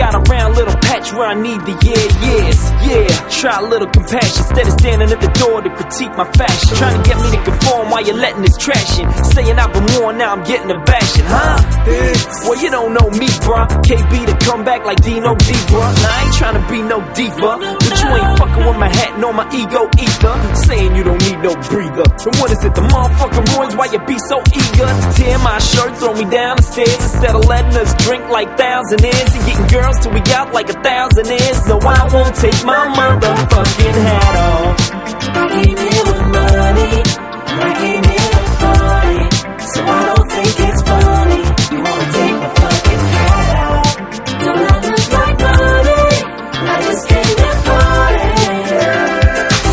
got a round little patch where I need the yeah. Try a little compassion instead of standing at the door to critique my fashion. Trying to get me to conform while you're letting this trash in. Saying I've been worn, now I'm getting a bashing, huh? Well, you don't know me, bruh. KB to come back like Dino D, bruh. Now I ain't trying to be no diva, but you ain't fucking with my hat nor my ego either. Saying you don't need no breather. And what is it, the motherfucking ruins? Why you be so eager to tear my shirt, throw me down the stairs instead of letting us drink like thousandaires and getting girls till we got like 1,000 years? No, I won't take my motherfucking hat off. I came here with money, I came here to party, so I don't think it's funny. You wanna take my fucking hat off? Don't I look like money? I just came to party,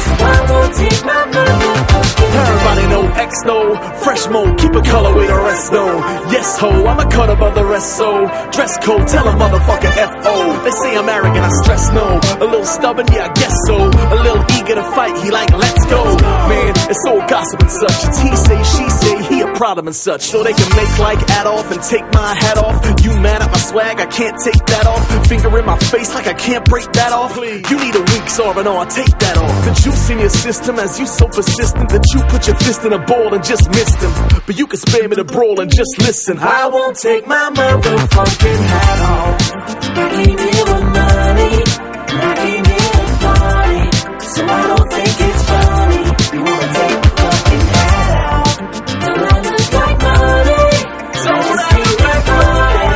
so I won't take my motherfucking hat off. Everybody know X though, fresh mode, keep it color with the rest though. Yes ho, I'm a cut above the rest so dress code, tell a motherfucker F.O. They say I'm arrogant, I stress no. A little stubborn, yeah I guess so. A little eager to fight, he like let's go. Man, it's all gossip and such. It's he say, she say, he a problem and such. So they can make like Adolf and take my hat off. You mad at my swag, I can't take that off. Finger in my face like I can't break that off. You need a weak R&R, take that off. The juice in your system as you so persistent that you put your fist in a ball and just missed him. But you can spare me the brawl and just listen. I won't take my motherfucking hat off. I came here with money, I came here to party, so I don't think it's funny. You wanna take my fucking hat off? Don't I look like money? So I just came to party,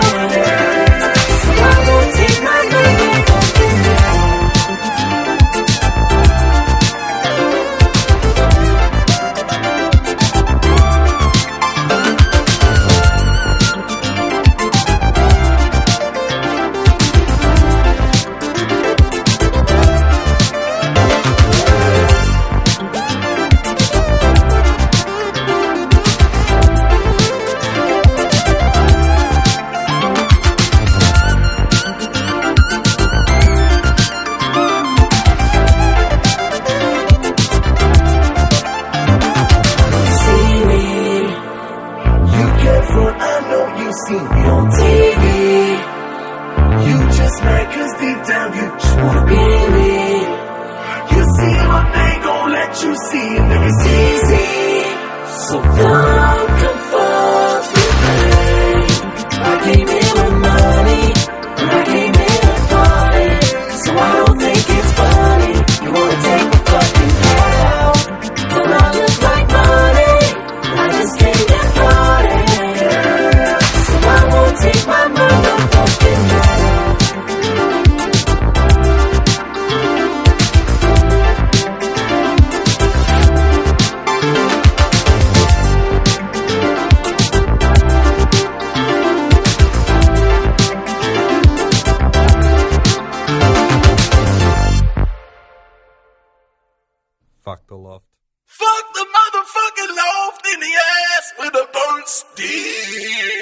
so I won't take my motherfucking hat off. See me on TV. You just mad cause deep down you just wanna be me. You see my thing, gon' let you see it, nigga, it's easy. So don't come fuck with me. I came here with money, I came here to party, so I don't think it's funny. You wanna take my fucking hat out? Don't I look like money? I just came to party, so I won't take my motherfucking hat off. Fuck the loft. Fuck the motherfucking loft in the ass with a burnt steel.